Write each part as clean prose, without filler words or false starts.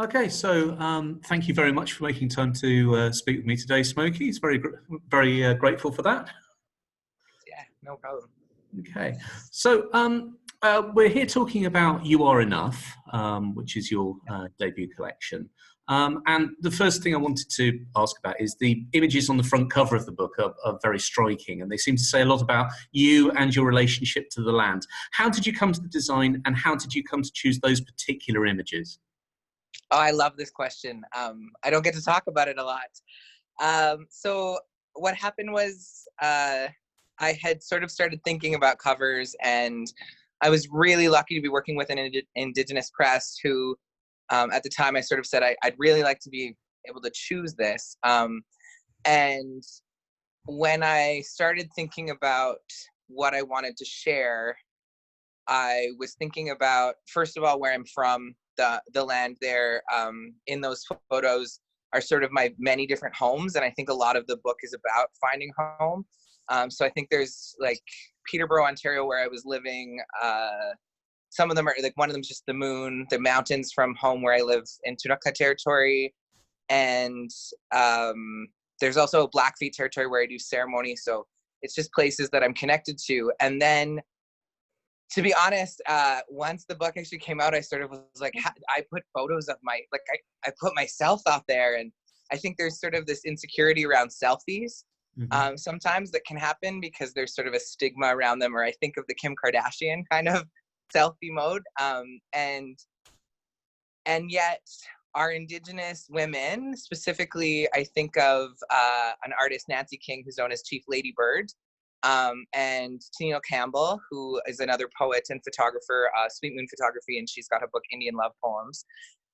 Okay, so thank you very much for making time to speak with me today, Smokii. It's very grateful for that. Yeah, no problem. Okay, so we're here talking about You Are Enough, which is your debut collection. And the first thing I wanted to ask about is the images on the front cover of the book are very striking, and they seem to say a lot about you and your relationship to the land. How did you come to the design, and how did you come to choose those particular images? Oh, I love this question. I don't get to talk about it a lot. So what happened was I had sort of started thinking about covers, and I was really lucky to be working with an Indigenous press who, at the time, I sort of said I'd really like to be able to choose this. And when I started thinking about what I wanted to share, I was thinking about, first of all, where I'm from, the land there. In those photos are sort of my many different homes, and I think a lot of the book is about finding home. So I think there's like Peterborough, Ontario, where I was living. Some of them are like, one of them is just the moon, the mountains from home where I live in Tunuka territory, and there's also Blackfeet territory where I do ceremony. So it's just places that I'm connected to. And then, to be honest, once the book actually came out, I sort of was like, I put photos of I put myself out there. And I think there's sort of this insecurity around selfies sometimes that can happen because there's sort of a stigma around them, or I think of the Kim Kardashian kind of selfie mode. And yet our Indigenous women, specifically, I think of an artist, Nancy King, who's known as Chief Lady Bird, and Tennille Campbell, who is another poet and photographer, Sweet Moon Photography, and she's got a book, Indian Love Poems.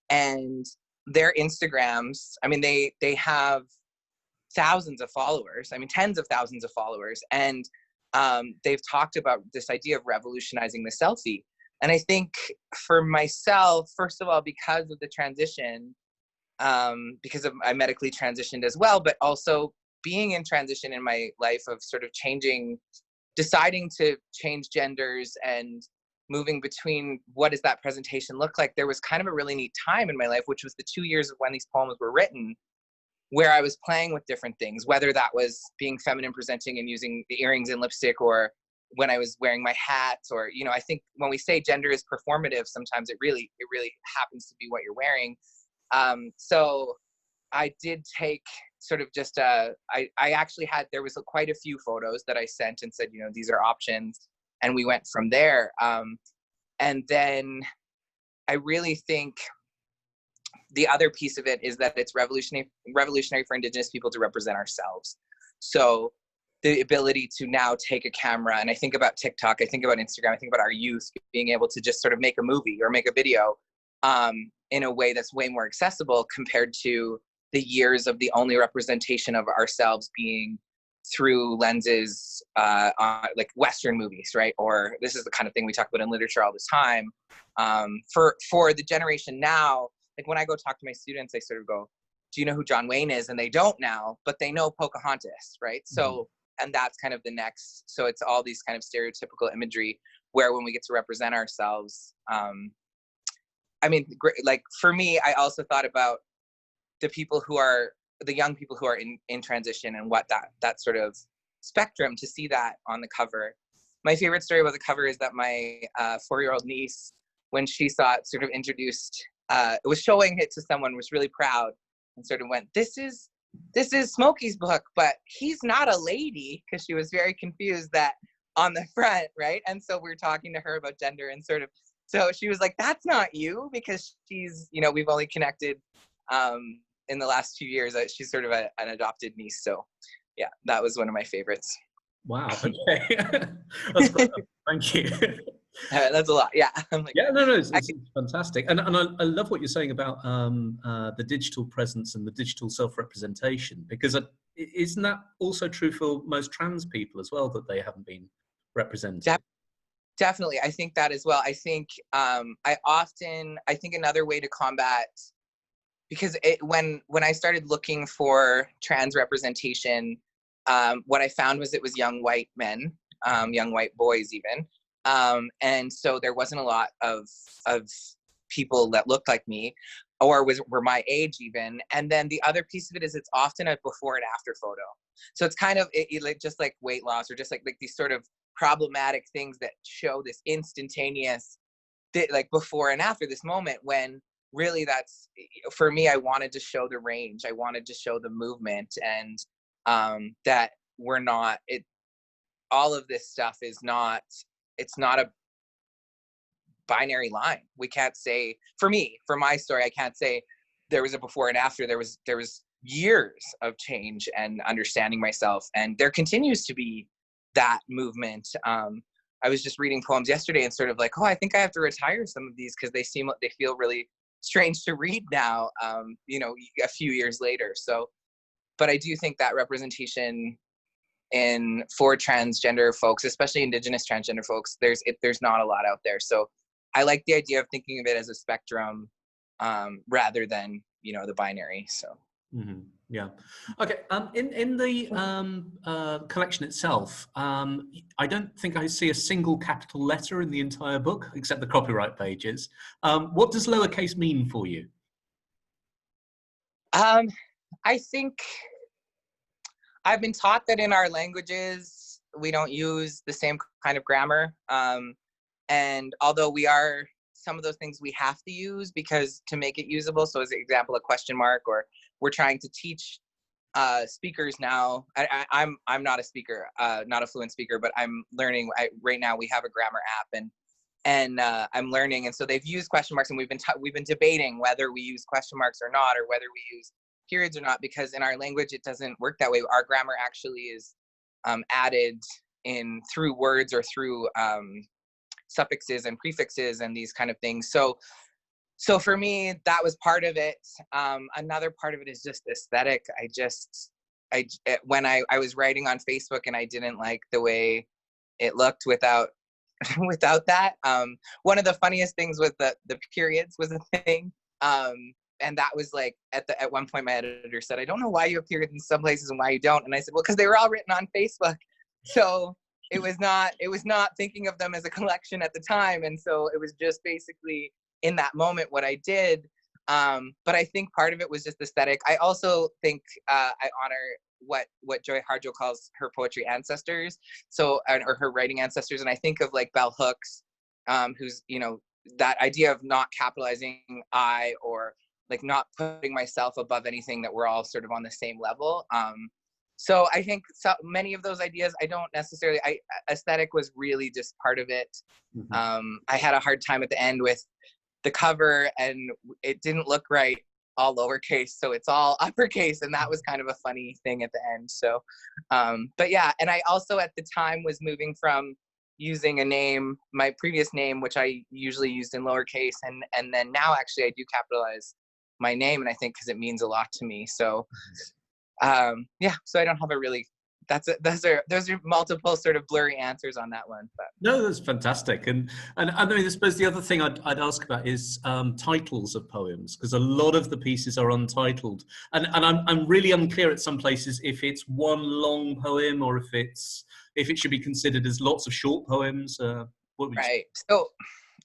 And their Instagrams, I mean, they have thousands of followers, I mean, tens of thousands of followers. And they've talked about this idea of revolutionizing the selfie. And I think for myself, first of all, because of the transition, because I medically transitioned as well, but also being in transition in my life of sort of deciding to change genders and moving between what does that presentation look like, there was kind of a really neat time in my life, which was the 2 years of when these poems were written, where I was playing with different things, whether that was being feminine presenting and using the earrings and lipstick, or when I was wearing my hat, or, you know, I think when we say gender is performative, sometimes it really happens to be what you're wearing. So I did take sort of just I actually had, there was quite a few photos that I sent and said, you know, these are options. And we went from there. And then I really think the other piece of it is that it's revolutionary for Indigenous people to represent ourselves. So the ability to now take a camera, and I think about TikTok, I think about Instagram, I think about our youth being able to just sort of make a movie or make a video in a way that's way more accessible compared to the years of the only representation of ourselves being through lenses like Western movies, right? Or this is the kind of thing we talk about in literature all the time. For the generation now, like when I go talk to my students, I sort of go, do you know who John Wayne is? And they don't now, but they know Pocahontas, right? So, and that's kind of the next, so it's all these kind of stereotypical imagery where when we get to represent ourselves, I mean, like for me, I also thought about the young people who are in transition and what that sort of spectrum, to see that on the cover. My favorite story about the cover is that my 4-year-old niece, when she saw it sort of introduced, it was showing it to someone, was really proud and sort of went, this is Smokii's book, but he's not a lady, because she was very confused that on the front, right? And so we were talking to her about gender and sort of, so she was like, that's not you, because she's, you know, we've only connected in the last 2 years. She's sort of an adopted niece. So yeah, that was one of my favorites. Wow. Okay. That's great. Thank you. That's a lot. Yeah. I'm like, yeah, no, it's fantastic. And I love what you're saying about the digital presence and the digital self-representation, because isn't that also true for most trans people as well, that they haven't been represented? Definitely. I think that as well. I think I think another way to combat, because when I started looking for trans representation, what I found was it was young white men, young white boys even. And so there wasn't a lot of people that looked like me or were my age even. And then the other piece of it is it's often a before and after photo. So it's kind of like just like weight loss or just like these sort of problematic things that show this instantaneous like before and after this moment, when really that's, for me, I wanted to show the range. I wanted to show the movement, and that we're not, all of this stuff is not, it's not a binary line. We can't say, for me, for my story, I can't say there was a before and after. There was years of change and understanding myself, and there continues to be that movement. I was just reading poems yesterday and sort of like, oh, I think I have to retire some of these because they feel really strange to read now, you know, a few years later. So, but I do think that representation for transgender folks, especially Indigenous transgender folks, there's not a lot out there. So I like the idea of thinking of it as a spectrum, rather than, you know, the binary. So. Mm-hmm. Yeah. Okay. In the collection itself, I don't think I see a single capital letter in the entire book, except the copyright pages. What does lowercase mean for you? I think I've been taught that in our languages we don't use the same kind of grammar, and although some of those things we have to use because to make it usable. So as an example, a question mark, or we're trying to teach speakers now. I'm not a speaker, not a fluent speaker, but I'm learning. Right now we have a grammar app, and I'm learning. And so they've used question marks, and we've been debating whether we use question marks or not, or whether we use periods or not, because in our language it doesn't work that way. Our grammar actually is added in through words or through suffixes and prefixes and these kind of things. So for me, that was part of it. Another part of it is just aesthetic. When I was writing on Facebook and I didn't like the way it looked without without that. One of the funniest things was the periods was a thing. And that was like at one point my editor said, I don't know why you have periods in some places and why you don't. And I said, well, because they were all written on Facebook. So it was not thinking of them as a collection at the time. And so it was just basically in that moment what I did. But I think part of it was just aesthetic. I also think I honor what Joy Harjo calls her poetry ancestors, or her writing ancestors. And I think of like Bell Hooks, who's, you know, that idea of not capitalizing I, or like not putting myself above anything, that we're all sort of on the same level. So I think many of those ideas, I don't necessarily, aesthetic was really just part of it. Mm-hmm. I had a hard time at the end with the cover, and it didn't look right all lowercase, so it's all uppercase, and that was kind of a funny thing at the end. So but yeah, and I also at the time was moving from using a name, my previous name, which I usually used in lowercase, and then now actually I do capitalize my name, and I think because it means a lot to me. So yeah, so I don't have a really, those are multiple sort of blurry answers on that one. But No, that's fantastic. And I mean, I suppose the other thing I'd ask about is titles of poems, because a lot of the pieces are untitled, and I'm really unclear at some places if it's one long poem or if it should be considered as lots of short poems. What would you say? Right.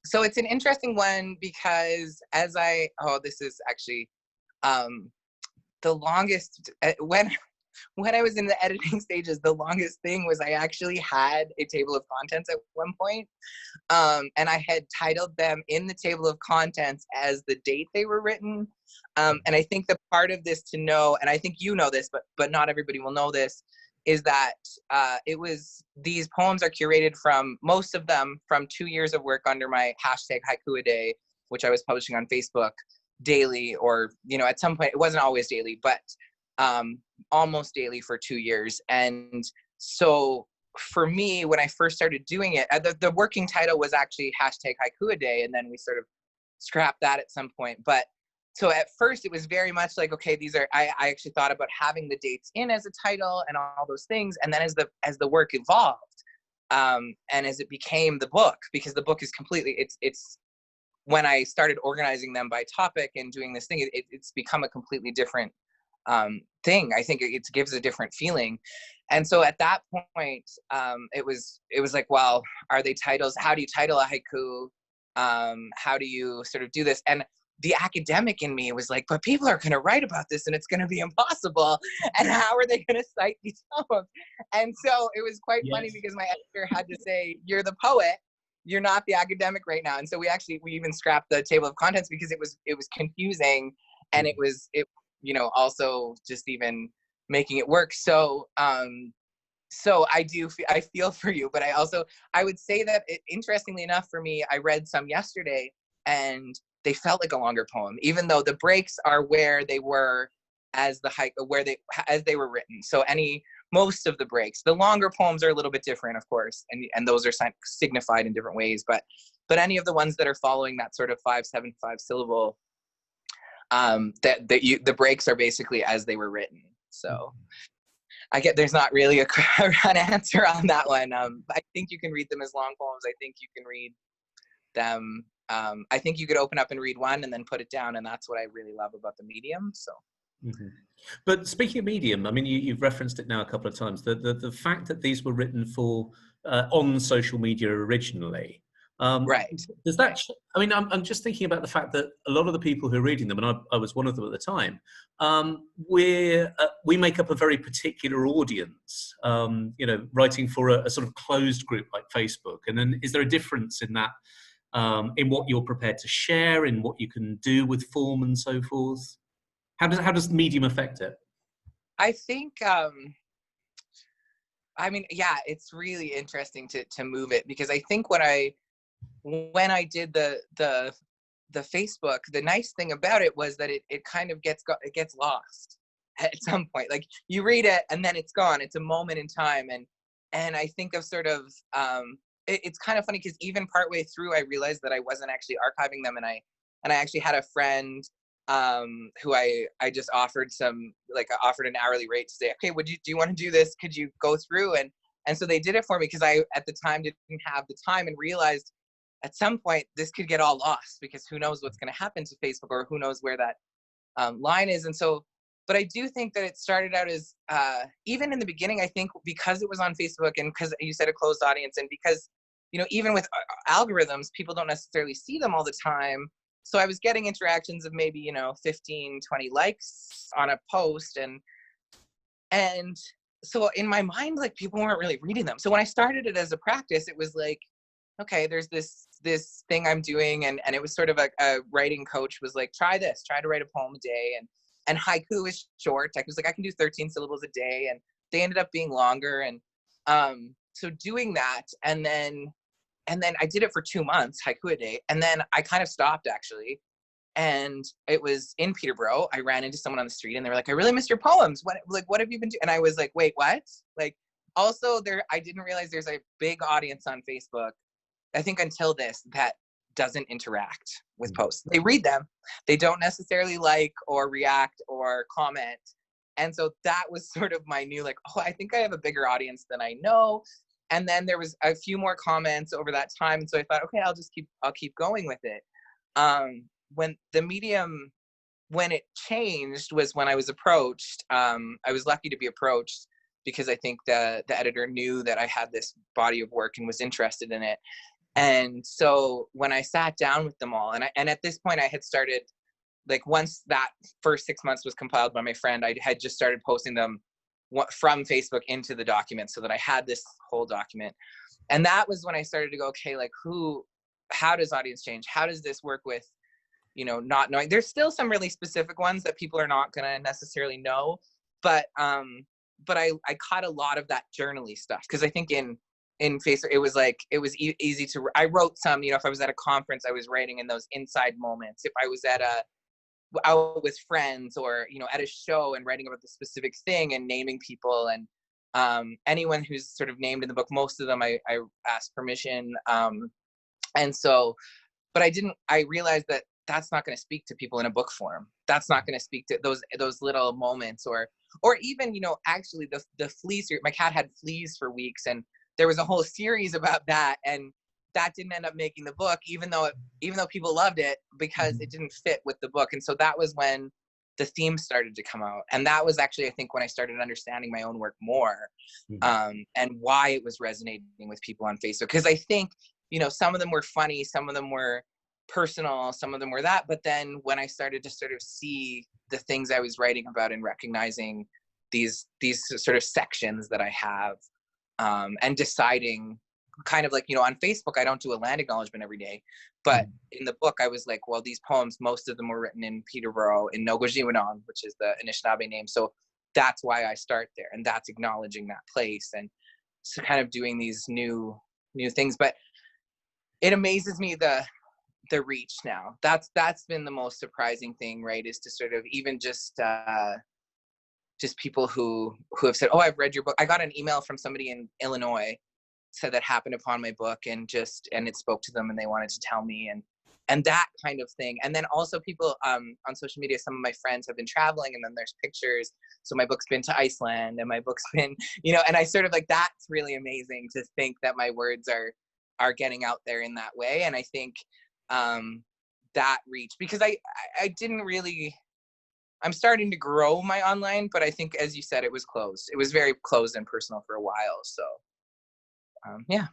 So it's an interesting one, because this is actually the longest, when I was in the editing stages, the longest thing was I actually had a table of contents at one point, and I had titled them in the table of contents as the date they were written. And I think the part of this to know, and I think you know this, but not everybody will know this, is that these poems are curated from, most of them, from 2 years of work under my hashtag Haiku a Day, which I was publishing on Facebook daily, or, you know, at some point, it wasn't always daily, but almost daily for 2 years. And so for me, when I first started doing it, the working title was actually hashtag Haiku a Day, and then we sort of scrapped that at some point. But so at first it was very much like, okay, I actually thought about having the dates in as a title and all those things. And then as the work evolved, and as it became the book, because the book is completely, it's when I started organizing them by topic and doing this thing, it's become a completely different thing. I think it gives a different feeling. And so at that point, it was like, well, are they titles? How do you title a haiku? How do you sort of do this? And the academic in me was like, but people are going to write about this and it's going to be impossible. And how are they going to cite these poems? And so it was quite funny because my editor had to say, you're the poet, you're not the academic right now. And so we even scrapped the table of contents because it was confusing, and it also just even making it work. So so I feel for you, but I would say that interestingly enough for me, I read some yesterday and they felt like a longer poem, even though the breaks are where they were as they were written. So most of the breaks, the longer poems are a little bit different, of course, and those are signified in different ways. But any of the ones that are following that sort of 5-7-5 syllable, the breaks are basically as they were written. So there's not really an answer on that one. I think you can read them as long poems. I think you can read them. I think you could open up and read one and then put it down, and that's what I really love about the medium. So. Mm-hmm. But speaking of medium, I mean, you've referenced it now a couple of times. The fact that these were written for on social media originally, Right. Does that? I mean, I'm just thinking about the fact that a lot of the people who are reading them, and I was one of them at the time, we make up a very particular audience. Writing for a sort of closed group like Facebook, and then is there a difference in that? In what you're prepared to share, in what you can do with form and so forth? How does the medium affect it? I think, it's really interesting to move it, because I think when I did the Facebook, the nice thing about it was that it kind of gets lost at some point. Like, you read it and then it's gone. It's a moment in time, and I think of sort of it's kind of funny because even partway through, I realized that I wasn't actually archiving them, and I actually had a friend who I just offered offered an hourly rate to say, okay, do you want to do this? Could you go through? And so they did it for me, because I at the time didn't have the time, and realized at some point this could get all lost, because who knows what's going to happen to Facebook, or who knows where that line is. And so, but I do think that it started out as even in the beginning, I think because it was on Facebook, and because you said a closed audience, and because even with algorithms, people don't necessarily see them all the time. So I was getting interactions of maybe 15, 20 likes on a post, and so in my mind, like, people weren't really reading them. So when I started it as a practice, it was like, okay, there's this thing I'm doing, and it was sort of a writing coach was like, try to write a poem a day, and haiku is short. I was like, I can do 13 syllables a day, and they ended up being longer, and so doing that, and then I did it for 2 months, haiku a day, and then I kind of stopped, actually. And it was in Peterborough. I ran into someone on the street, and they were like, I really missed your poems. What have you been doing? And I was like, wait, what? Like, also I didn't realize there's a big audience on Facebook, I think until this, that doesn't interact with posts. They read them. They don't necessarily like or react or comment. And so that was sort of my new, I think I have a bigger audience than I know. And then there was a few more comments over that time. And so I thought, okay, I'll keep going with it. When the medium, when it changed, was when I was approached. I was lucky to be approached, because I think the editor knew that I had this body of work and was interested in it. And so when I sat down with them all, and at this point I had started, once that first 6 months was compiled by my friend, I had just started posting them from Facebook into the document, so that I had this whole document. And that was when I started to go, okay, how does audience change? How does this work with, not knowing? There's still some really specific ones that people are not going to necessarily know, but I caught a lot of that journaly stuff, because I think in Facebook, it was easy to, I wrote some, if I was at a conference, I was writing in those inside moments. If I was out with friends, or, at a show and writing about the specific thing and naming people, and anyone who's sort of named in the book, most of them I asked permission. And so, but I realized that that's not going to speak to people in a book form. That's not going to speak to those little moments, or even, actually the fleas, my cat had fleas for weeks, and there was a whole series about that, and that didn't end up making the book, even though people loved it, because it didn't fit with the book. And so that was when the themes started to come out. And that was actually, I think, when I started understanding my own work more, and why it was resonating with people on Facebook. Because I think you know, some of them were funny, some of them were personal, some of them were that. But then when I started to sort of see the things I was writing about and recognizing these sort of sections that I have, and deciding, kind of like, you know, on Facebook, I don't do a land acknowledgement every day, but in the book, I was like, well, these poems, most of them were written in Peterborough, in Nogojiwanon, which is the Anishinaabe name. So that's why I start there, and that's acknowledging that place, and so kind of doing these new things. But it amazes me the reach now. That's been the most surprising thing, right? Is to sort of even just people who have said, oh, I've read your book. I got an email from somebody in Illinois, said that happened upon my book, and it spoke to them, and they wanted to tell me, and that kind of thing. And then also people on social media, some of my friends have been traveling, and then there's pictures. So my book's been to Iceland, and my book's been, you know, and I sort of like, that's really amazing to think that my words are getting out there in that way. And I think that reach, because I didn't really, I'm starting to grow my online, but I think, as you said, it was closed. It was very closed and personal for a while. So yeah.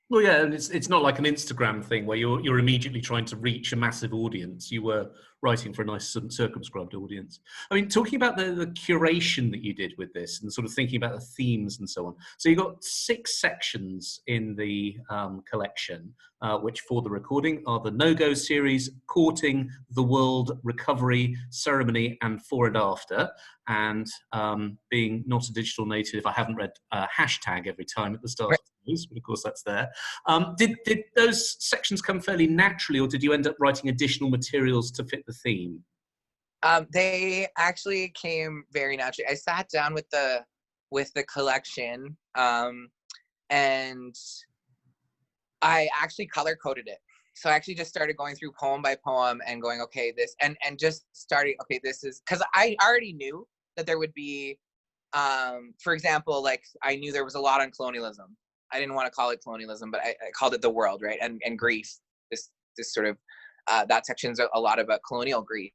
Well, yeah, and it's not like an Instagram thing where you're immediately trying to reach a massive audience. You were writing for a nice circumscribed audience. I mean, talking about the curation that you did with this, and sort of thinking about the themes and so on. So you got 6 sections in the collection, which for the recording are the No-Go series, Courting, The World, Recovery, Ceremony, and Fore and After. And being not a digital native, I haven't read hashtag every time at the start of those, but of course that's there. Did those sections come fairly naturally, or did you end up writing additional materials to fit the theme? They actually came very naturally. I sat down with the collection, and I actually color coded it. So I actually just started going through poem by poem and going, okay, this, and just starting, okay, this is, because I already knew that there would be, for example, like I knew there was a lot on colonialism. I didn't want to call it colonialism, but I called it the world, right? And grief. This sort of that section's a lot about colonial grief.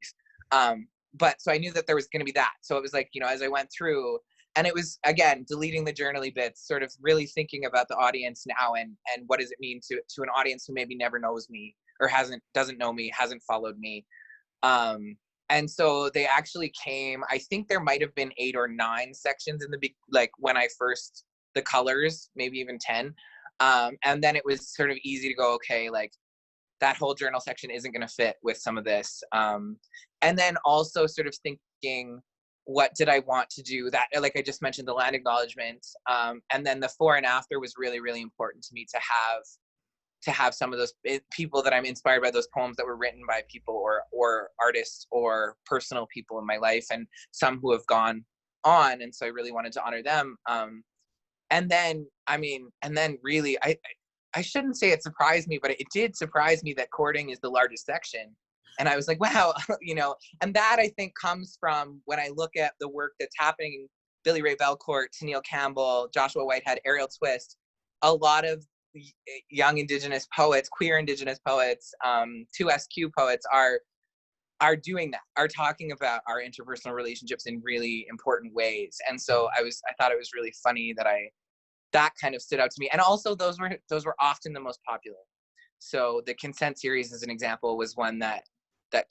But so I knew that there was going to be that. So it was like, you know, as I went through, and it was, again, deleting the journaly bits, sort of really thinking about the audience now, and what does it mean to an audience who maybe never knows me, or doesn't know me, hasn't followed me. And so they actually came, I think there might have been 8 or 9 sections in like when I first, the colors, maybe even 10. And then it was sort of easy to go, okay, like that whole journal section isn't going to fit with some of this. And then also sort of thinking, what did I want to do? That, like I just mentioned, the land acknowledgement, and then the fore and after was really, really important to me to have some of those people that I'm inspired by, those poems that were written by people or artists or personal people in my life, and some who have gone on. And so I really wanted to honor them. And then, I mean, and then really, I shouldn't say it surprised me, but it did surprise me that courting is the largest section. And I was like, wow, you know, and that I think comes from when I look at the work that's happening, Billy Ray Belcourt, Tennille Campbell, Joshua Whitehead, Ariel Twist, a lot of young Indigenous poets, queer Indigenous poets, 2SQ poets are doing that, are talking about our interpersonal relationships in really important ways. And so I thought it was really funny that kind of stood out to me. And also those were often the most popular. So the consent series, as an example, was one that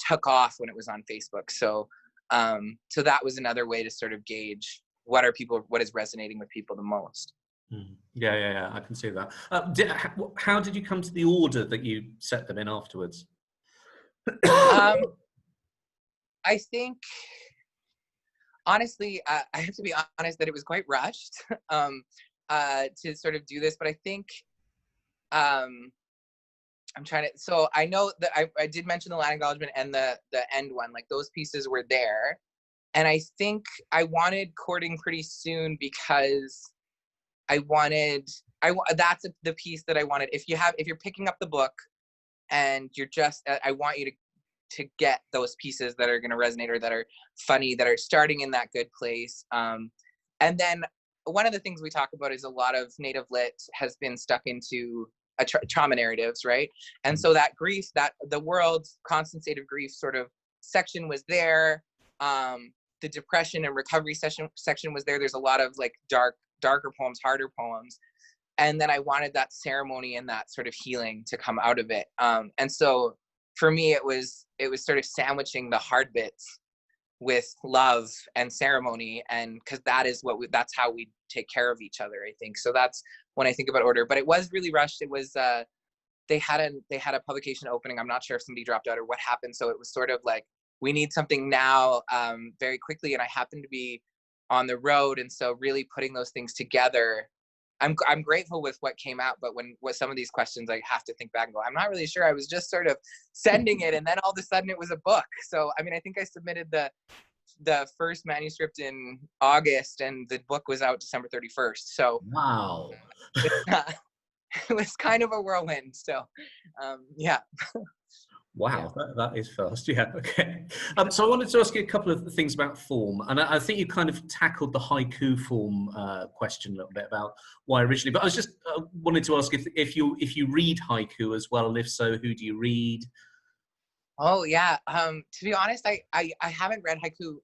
took off when it was on Facebook. So so that was another way to sort of gauge what is resonating with people the most. Yeah, I can see that. How did you come to the order that you set them in afterwards? I think, honestly, I have to be honest that it was quite rushed to sort of do this, but I think I'm trying to, so I know that I did mention the land acknowledgement and the end one, like those pieces were there. And I think I wanted courting pretty soon because that's the piece that I wanted. If you're picking up the book and you're just, I want you to get those pieces that are going to resonate, or that are funny, that are starting in that good place. And then one of the things we talk about is a lot of Native Lit has been stuck into trauma narratives, right? And so that grief, that the world's constant state of grief sort of section was there. The depression and recovery section was there. There's a lot of like darker poems, harder poems. And then I wanted that ceremony and that sort of healing to come out of it. And so for me, it was sort of sandwiching the hard bits with love and ceremony, and because that is that's how we take care of each other, I think. So that's when I think about order. But it was really rushed. It was they had a publication opening. I'm not sure if somebody dropped out or what happened. So it was sort of like, we need something now, very quickly. And I happened to be on the road, and so really putting those things together. I'm grateful with what came out, but with some of these questions, I have to think back and go, I'm not really sure. I was just sort of sending it, and then all of a sudden it was a book. So I mean, I think I submitted the first manuscript in August, and the book was out December 31st. So Wow. it was kind of a whirlwind. So yeah. Wow, that is fast. Yeah, okay. So I wanted to ask you a couple of things about form, and I think you kind of tackled the haiku form question a little bit about why originally. But I was just wanted to ask if you read haiku as well, and if so, who do you read? Oh yeah. To be honest, I haven't read haiku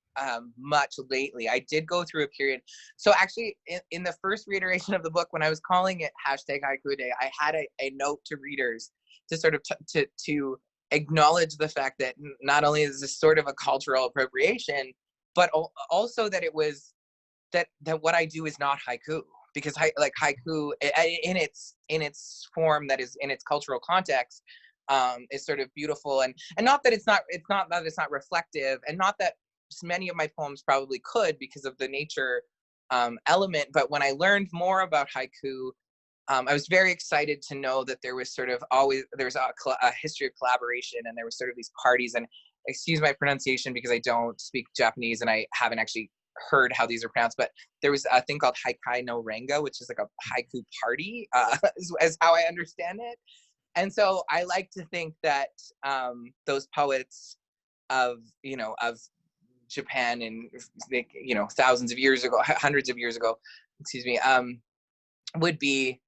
much lately. I did go through a period. So actually, in the first reiteration of the book, when I was calling it #haiku day, I had a note to readers to sort of to acknowledge the fact that not only is this sort of a cultural appropriation, but also that it was that what I do is not haiku, because haiku in its form, that is in its cultural context, is sort of beautiful, and not that it's not that it's not reflective, and not that many of my poems probably could, because of the nature element. But when I learned more about haiku, I was very excited to know that there was sort of always, there's a history of collaboration, and there was sort of these parties, and excuse my pronunciation because I don't speak Japanese and I haven't actually heard how these are pronounced, but there was a thing called Haikai no Renga, which is like a haiku party, as how I understand it. And so I like to think that those poets of Japan, and thousands of years ago, hundreds of years ago, excuse me, would be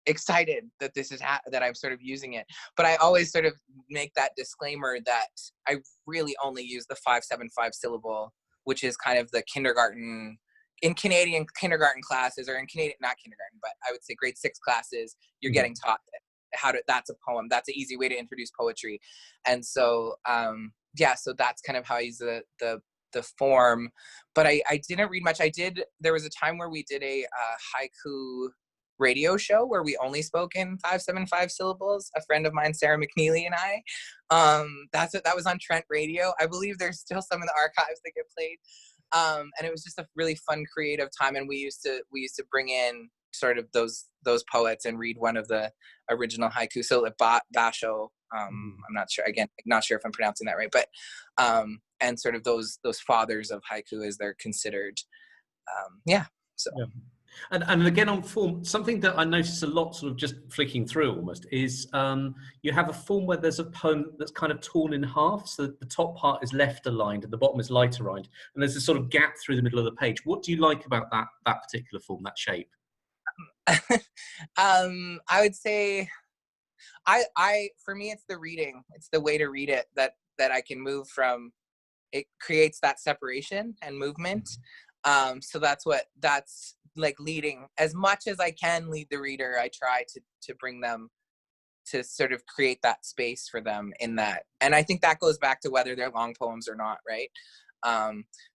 excited that this is that I'm sort of using it. But I always sort of make that disclaimer that I really only use the 5-7-5 syllable, which is kind of the kindergarten, in Canadian kindergarten classes, or in Canadian, not kindergarten, but I would say grade 6 classes, you're getting taught that's a poem. That's an easy way to introduce poetry. And so so that's kind of how I use the form. But I didn't read much. There was a time where we did a haiku radio show where we only spoke in 5-7-5 syllables. A friend of mine, Sarah McNeely, and I. That was on Trent Radio. I believe there's still some in the archives that get played. And it was just a really fun, creative time. And we used to bring in sort of those poets and read one of the original haiku. So like Basho, I'm not sure, again, not sure if I'm pronouncing that right, but and sort of those fathers of haiku, as they're considered. So. Yeah. And again, on form, something that I notice a lot, sort of just flicking through almost, is you have a form where there's a poem that's kind of torn in half. So the top part is left aligned and the bottom is light aligned. And there's a sort of gap through the middle of the page. What do you like about that particular form, that shape? I would say, for me, it's the reading. It's the way to read it that I can move from. It creates that separation and movement. So that's like leading, as much as I can lead the reader. I try to bring them to sort of create that space for them in that. And I think that goes back to whether they're long poems or not, right?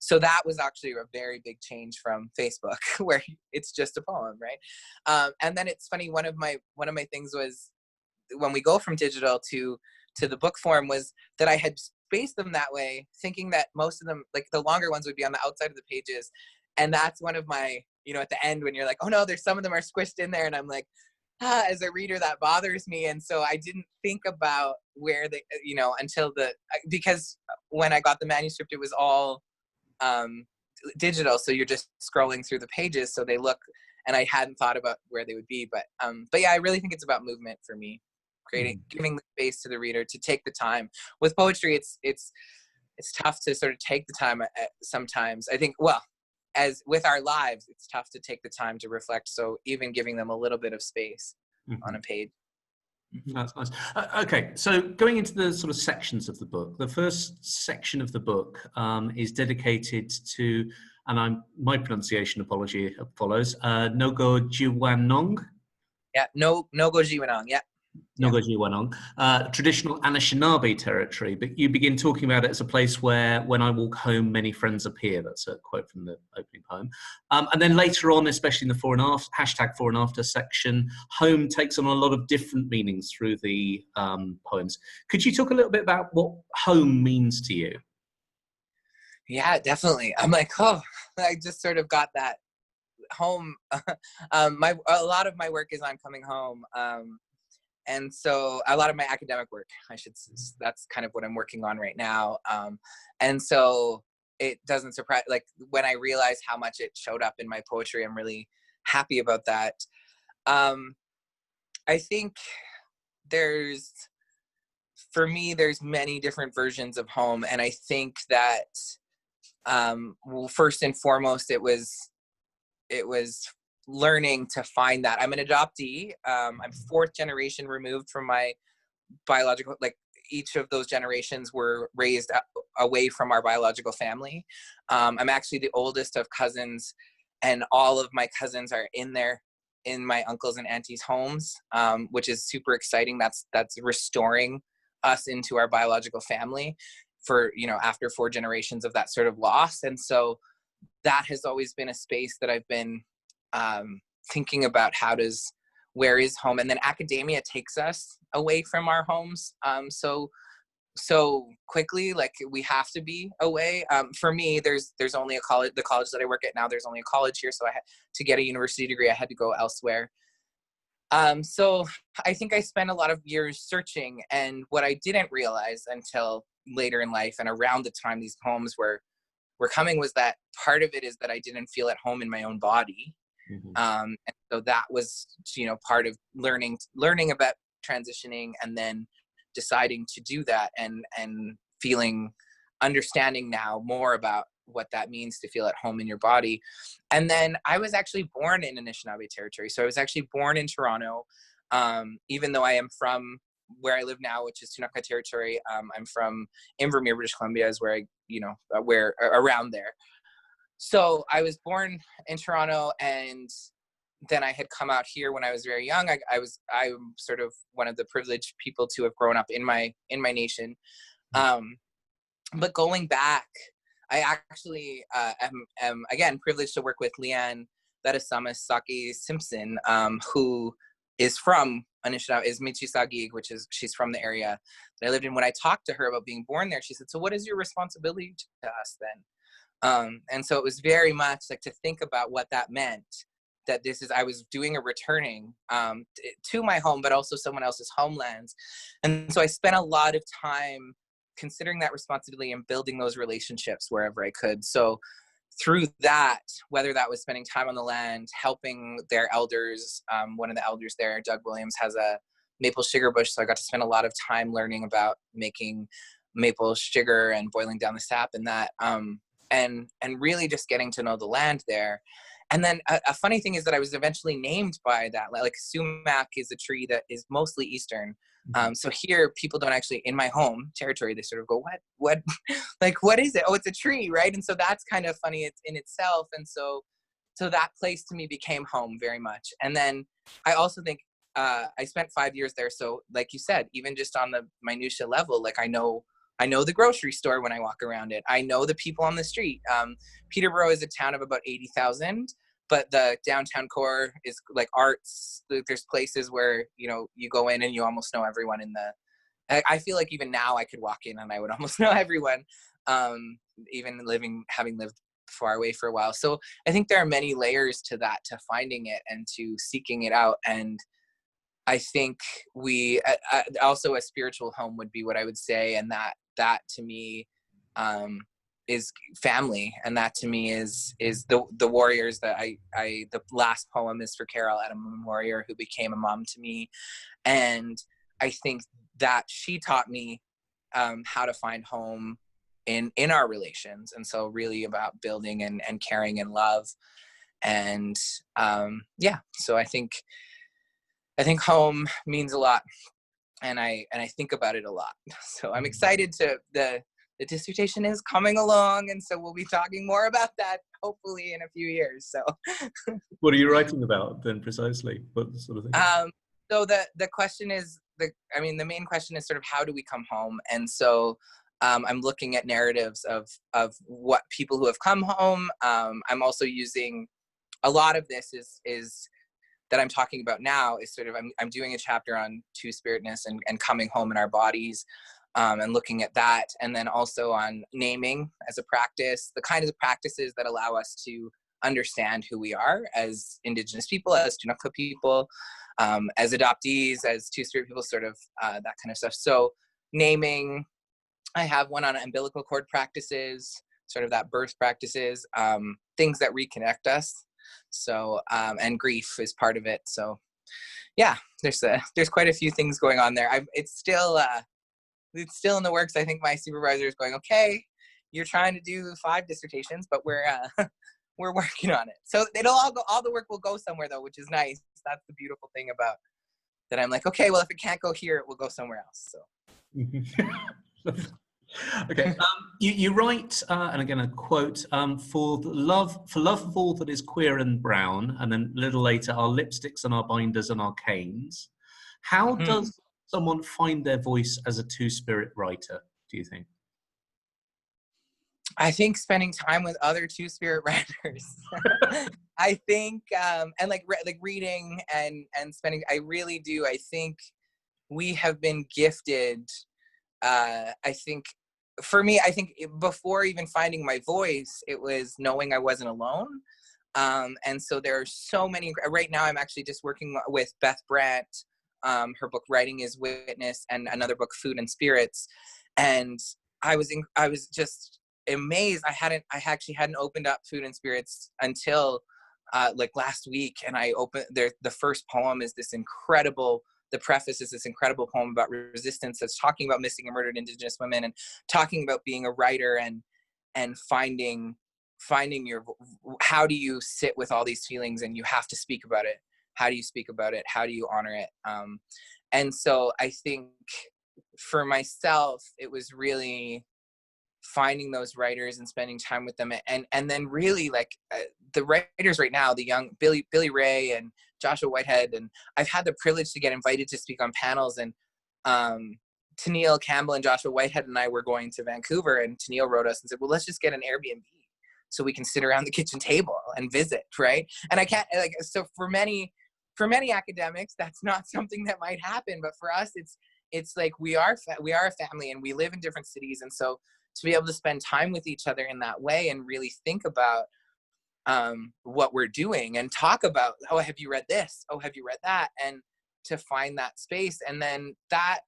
So that was actually a very big change from Facebook, where it's just a poem, right? And then it's funny, one of my things was, when we go from digital to the book form, was that I had spaced them that way, thinking that most of them, like the longer ones, would be on the outside of the pages. And that's one of my, at the end, when you're like, oh no, there's some of them are squished in there, and I'm like, as a reader, that bothers me. And so I didn't think about where they, until because when I got the manuscript, it was all digital, so you're just scrolling through the pages, so they look, and I hadn't thought about where they would be. But yeah, I really think it's about movement for me, giving the space to the reader to take the time. With poetry, it's tough to sort of take the time sometimes. I think, well, as with our lives, it's tough to take the time to reflect. So even giving them a little bit of space on a page. That's nice. Okay, so going into the sort of sections of the book, the first section of the book is dedicated to and my pronunciation apology follows. Nogo Jiwanong. Yeah, no go Jiwanong. Yeah. Yeah. Nogojiwanong, traditional Anishinaabe territory, but you begin talking about it as a place where, when I walk home, many friends appear. That's a quote from the opening poem. And then later on, especially in the #fore and after section, home takes on a lot of different meanings through the poems. Could you talk a little bit about what home means to you? Yeah, definitely. I'm like, oh, I just sort of got that home. A lot of my work is on coming home. And so a lot of my academic work, that's kind of what I'm working on right now. And so it doesn't surprise, like when I realize how much it showed up in my poetry, I'm really happy about that. I think for me, there's many different versions of home. And I think that, well, first and foremost, it was learning to find that. I'm an adoptee. I'm 4th generation removed from my biological, like each of those generations were raised away from our biological family. I'm actually the oldest of cousins, and all of my cousins are in my uncles and aunties' homes, which is super exciting. That's restoring us into our biological family for, after 4 generations of that sort of loss. And so that has always been a space that I've been thinking about. Where is home? And then academia takes us away from our homes so quickly, like we have to be away. For me, there's only the college that I work at now, there's only a college here, so to get a university degree, I had to go elsewhere. So I think I spent a lot of years searching, and what I didn't realize until later in life and around the time these poems were coming was that part of it is that I didn't feel at home in my own body. Mm-hmm. And so that was, part of learning about transitioning, and then deciding to do that, and understanding now more about what that means to feel at home in your body. And then I was actually born in Anishinaabe territory. So I was actually born in Toronto, even though I am from where I live now, which is Tunaqa territory. I'm from Invermere, British Columbia, is where where around there. So I was born in Toronto, and then I had come out here when I was very young. I'm sort of one of the privileged people to have grown up in my nation. But going back, I actually am again privileged to work with Leanne Smokii Simpson, who is from Anishinaabe, is Michi-Sagig, she's from the area that I lived in. When I talked to her about being born there, she said, "So what is your responsibility to us then?" And so it was very much like to think about what that meant, that I was doing a returning to my home, but also someone else's homelands. And so I spent a lot of time considering that responsibility and building those relationships wherever I could. So through that, whether that was spending time on the land, helping their elders, one of the elders there, Doug Williams, has a maple sugar bush. So I got to spend a lot of time learning about making maple sugar and boiling down the sap and that, and really just getting to know the land there. And then a funny thing is that I was eventually named by that. Like sumac is a tree that is mostly Eastern. So here people don't actually, in my home territory, they sort of go, what, like, what is it? Oh, it's a tree, right? And so that's kind of funny in itself. And so that place to me became home very much. And then I also think I spent 5 years there. So like you said, even just on the minutia level, like I know the grocery store when I walk around it. I know the people on the street. Peterborough is a town of about 80,000, but the downtown core is like arts. There's places where, you go in and you almost know everyone I feel like even now I could walk in and I would almost know everyone, even having lived far away for a while. So I think there are many layers to that, to finding it and to seeking it out. And I think also a spiritual home would be what I would say. And that to me is family. And that to me is the warriors that the last poem is for Carol Edam, warrior who became a mom to me. And I think that she taught me how to find home in our relations. And so really about building and caring and love. And so I think home means a lot, and I think about it a lot. So I'm excited to the the dissertation is coming along, and so we'll be talking more about that hopefully in a few years. So what are you writing about then precisely? What sort of thing? So the question is, the main question is sort of how do we come home? And so I'm looking at narratives of what people who have come home. I'm also using a lot of this is that I'm talking about now is sort of, I'm doing a chapter on two-spiritness and coming home in our bodies, and looking at that. And then also on naming as a practice, the kinds of practices that allow us to understand who we are as Indigenous people, as Chinook people, as adoptees, as two-spirit people, sort of that kind of stuff. So naming, I have one on umbilical cord practices, sort of that birth practices, things that reconnect us. So, and grief is part of it. So yeah, there's quite a few things going on there. It's still in the works. I think my supervisor is going, okay, you're trying to do 5 dissertations, but we're working on it. So all the work will go somewhere though, which is nice. That's the beautiful thing about that. I'm like, okay, well, if it can't go here, it will go somewhere else. So. Okay, you write, and again a quote, for love of all that is queer and brown, and then a little later, our lipsticks and our binders and our canes. How does someone find their voice as a two-spirit writer, do you think? I think spending time with other two-spirit writers. I think, and like reading and spending, I really do. I think we have been gifted, I think, for me, I think before even finding my voice, it was knowing I wasn't alone. And so there are so many, right now I'm actually just working with Beth Brandt, her book Writing is Witness, and another book, Food and Spirits. And I was just amazed. I actually hadn't opened up Food and Spirits until like last week. And I opened the first poem is this incredible, the preface is this incredible poem about resistance that's talking about missing and murdered Indigenous women and talking about being a writer and finding your, how do you sit with all these feelings and you have to speak about it? How do you speak about it? How do you honor it? And so I think for myself, it was really finding those writers and spending time with them, and then really like the writers right now, the young Billy Ray and Joshua Whitehead, and I've had the privilege to get invited to speak on panels, and Tennille Campbell and Joshua Whitehead and I were going to Vancouver, and Tennille wrote us and said, well, let's just get an Airbnb so we can sit around the kitchen table and visit, right? And I can't, like, so for many academics, that's not something that might happen, but for us, it's like we are a family and we live in different cities, and so to be able to spend time with each other in that way and really think about what we're doing and talk about, oh, have you read this? Oh, have you read that? And to find that space. And then that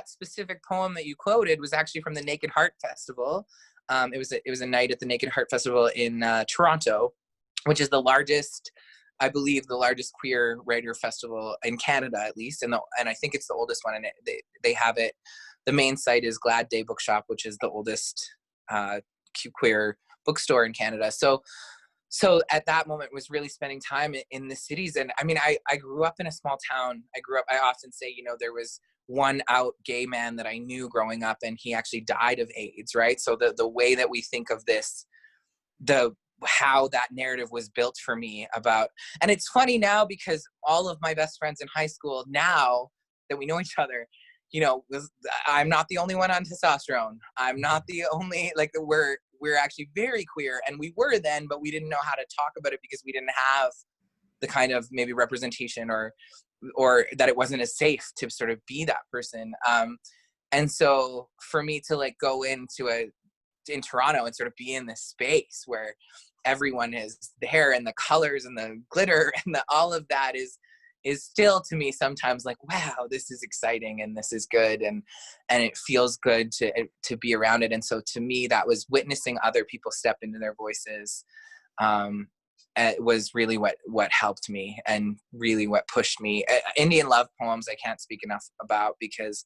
specific poem that you quoted was actually from the Naked Heart Festival. It was a night at the Naked Heart Festival in Toronto, which is the largest, I believe, the largest queer writer festival in Canada, at least. And I think it's the oldest one. And they have it. The main site is Glad Day Bookshop, which is the oldest queer bookstore in Canada. So at that moment was really spending time in the cities. And I mean, I grew up in a small town. I often say, there was one out gay man that I knew growing up, and he actually died of AIDS, right? So the way that we think of this, how that narrative was built for me about, and it's funny now because all of my best friends in high school, now that we know each other, I'm not the only one on testosterone. I'm not the only, like, we're actually very queer, and we were then, but we didn't know how to talk about it because we didn't have the kind of maybe representation or that it wasn't as safe to sort of be that person. And so for me to like go in Toronto and sort of be in this space where everyone is there and the colors and the glitter and all of that is still to me sometimes like, wow, this is exciting and this is good and it feels good to be around it. And so to me, that was witnessing other people step into their voices. It was really what helped me and really what pushed me. Indian love poems I can't speak enough about, because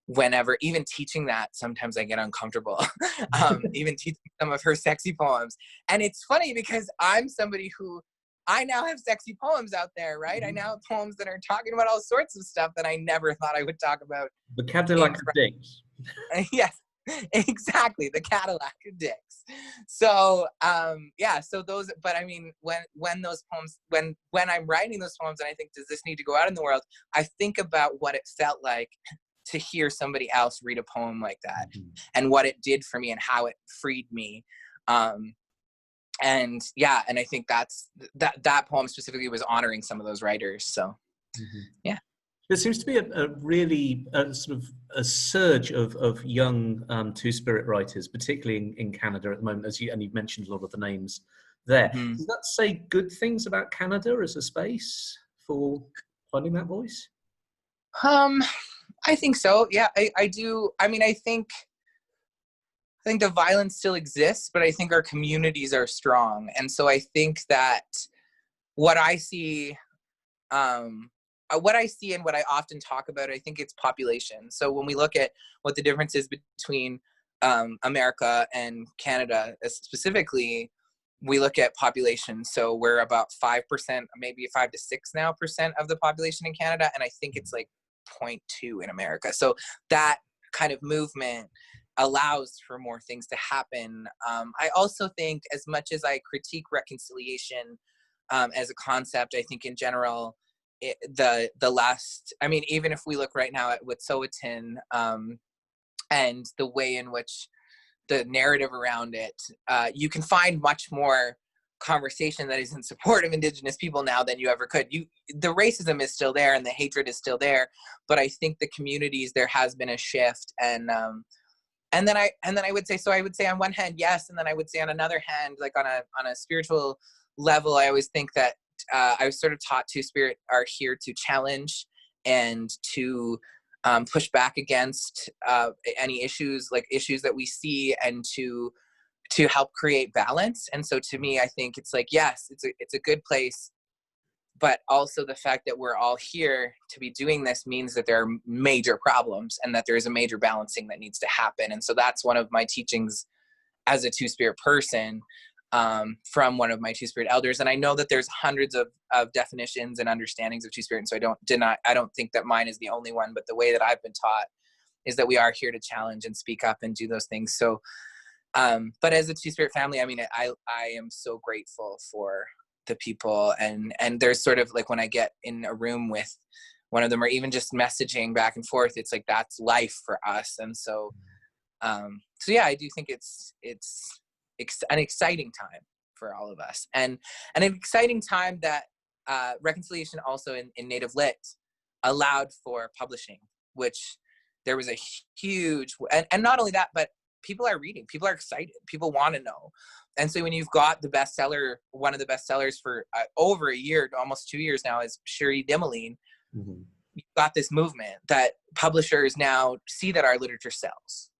whenever, even teaching that, sometimes I get uncomfortable. Even teaching some of her sexy poems. And it's funny because I'm somebody who, I now have sexy poems out there, right? I now have poems that are talking about all sorts of stuff that I never thought I would talk about. The Cadillac Dicks. Yes. Exactly, the Cadillac of dicks. So yeah, so those, but I mean, when those poems, when I'm writing those poems and I think, does this need to go out in the world, I think about what it felt like to hear somebody else read a poem like that, and what it did for me and how it freed me. And yeah, and I think that poem specifically was honoring some of those writers. So yeah. There seems to be a really sort of a surge of young Two-Spirit writers, particularly in Canada at the moment, and you've mentioned a lot of the names there. Mm-hmm. Does that say good things about Canada as a space for finding that voice? I think so. Yeah, I do. I mean, I think the violence still exists, but I think our communities are strong. And so I think that what I see and what I often talk about, I think it's population. So when we look at what the difference is between America and Canada specifically, we look at population. So we're about 5%, maybe 5 to 6 now % of the population in Canada. And I think it's like 0.2 in America. So that kind of movement allows for more things to happen. I also think, as much as I critique reconciliation as a concept, I think in general, I mean, even if we look right now at Wet'suwet'en and the way in which the narrative around it, you can find much more conversation that is in support of Indigenous people now than you ever could. The racism is still there and the hatred is still there, but I think the communities, there has been a shift. And then I would say, so I would say on one hand, yes, and then I would say on another hand, like on a spiritual level, I always think that I was sort of taught Two-Spirit are here to challenge and to push back against any issues that we see, and to help create balance. And so to me, I think it's like, yes, it's a good place, but also the fact that we're all here to be doing this means that there are major problems and that there is a major balancing that needs to happen. And so that's one of my teachings as a Two-Spirit person, from one of my Two-Spirit elders. And I know that there's hundreds of definitions and understandings of Two-Spirit. And so I don't think that mine is the only one, but the way that I've been taught is that we are here to challenge and speak up and do those things. So, but as a Two-Spirit family, I mean, I am so grateful for the people, and there's sort of like, when I get in a room with one of them, or even just messaging back and forth, it's like, that's life for us. And so, so yeah, I do think it's an exciting time for all of us, and an exciting time that reconciliation also in Native Lit allowed for publishing, which there was a huge, and not only that, but people are reading, people are excited, people want to know. And so when you've got the bestseller, one of the bestsellers for over a year, almost 2 years now, is Shuri Dimaline, you've got this movement that publishers now see that our literature sells.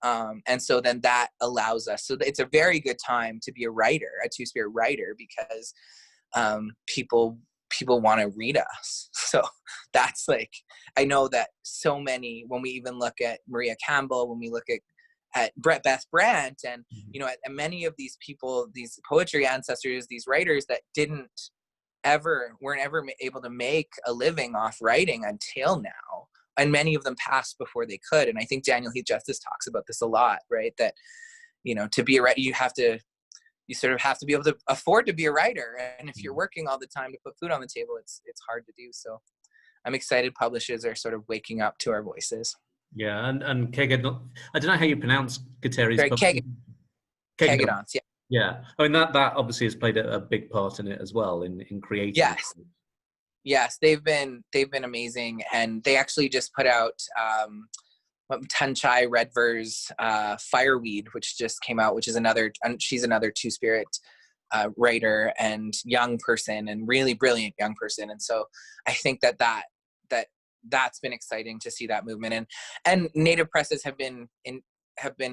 And so then that allows us, so it's a very good time to be a writer, a Two-Spirit writer, because people want to read us. So that's like, I know that so many, when we even look at Maria Campbell, when we look at Beth Brandt, and at many of these people, these poetry ancestors, these writers that weren't ever able to make a living off writing until now, and many of them passed before they could. And I think Daniel Heath Justice talks about this a lot, right? That to be a writer, you sort of have to be able to afford to be a writer, and if you're working all the time to put food on the table, it's hard to do. So I'm excited publishers are sort of waking up to our voices. Yeah, and Kegadon, I don't know how you pronounce Kateri's. Kegadons, yeah. Yeah, I mean that obviously has played a big part in it as well, in creating. Yes, they've been amazing, and they actually just put out Tanchai Redver's Fireweed, which just came out, which is she's another Two-Spirit writer and young person, and really brilliant young person. And so I think that's been exciting to see that movement, and Native presses have been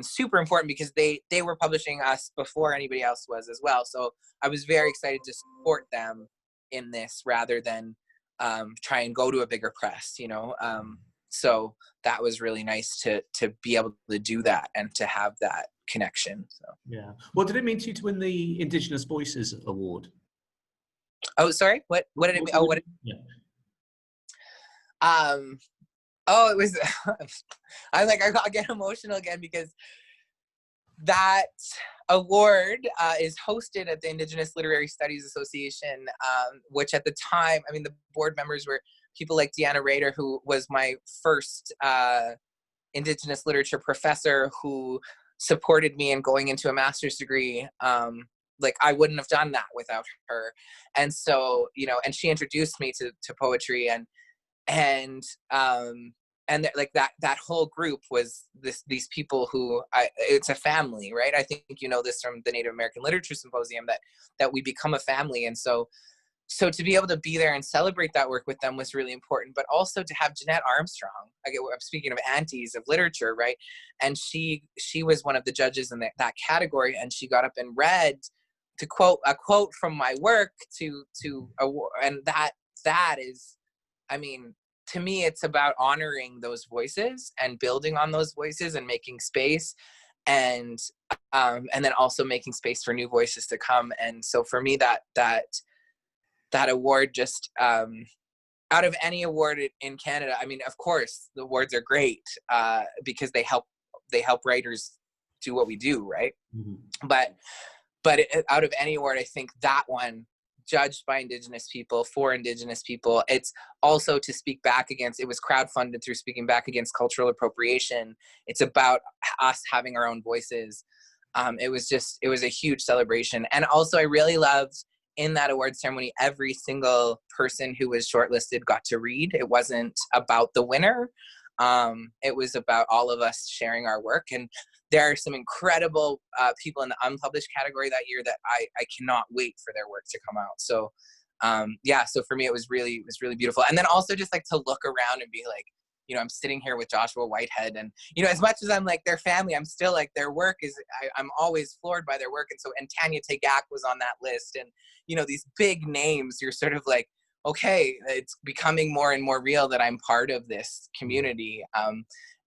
super important, because they were publishing us before anybody else was as well. So I was very excited to support them in this rather than try and go to a bigger press, so that was really nice to be able to do that and to have that connection. So yeah, what did it mean to you to win the Indigenous Voices Award? Oh, sorry, what did it mean? Oh, what? Yeah. Oh, it was, I'm like, I get emotional again because that award is hosted at the Indigenous Literary Studies Association, which at the time, I mean, the board members were people like Deanna Rader, who was my first Indigenous literature professor, who supported me in going into a master's degree. Like I wouldn't have done that without her. And so, you know, and she introduced me to poetry, and like that whole group was these people who it's a family, right? I think you know this from the Native American Literature Symposium, that we become a family. And so to be able to be there and celebrate that work with them was really important, but also to have Jeanette Armstrong, I'm speaking of aunties of literature, right? And she was one of the judges in that category, and she got up and read a quote from my work and that is, I mean, to me, it's about honoring those voices and building on those voices and making space, and then also making space for new voices to come. And so for me, that award just, out of any award in Canada, I mean, of course, the awards are great because they help writers do what we do, right? Mm-hmm. But out of any award, I think that one, judged by Indigenous people, for Indigenous people, it's also to speak back against, it was crowdfunded through Speaking Back Against Cultural Appropriation. It's about us having our own voices. It was a huge celebration. And also I really loved in that award ceremony, every single person who was shortlisted got to read. It wasn't about the winner. It was about all of us sharing our work. And there are some incredible people in the unpublished category that year that I cannot wait for their work to come out. So so for me, it was really beautiful. And then also just like to look around and be like, you know, I'm sitting here with Joshua Whitehead, and, you know, as much as I'm like their family, I'm still like their work is, I'm always floored by their work. And so, and Tanya Tagaq was on that list, and, you know, these big names, you're sort of like, okay, it's becoming more and more real that I'm part of this community.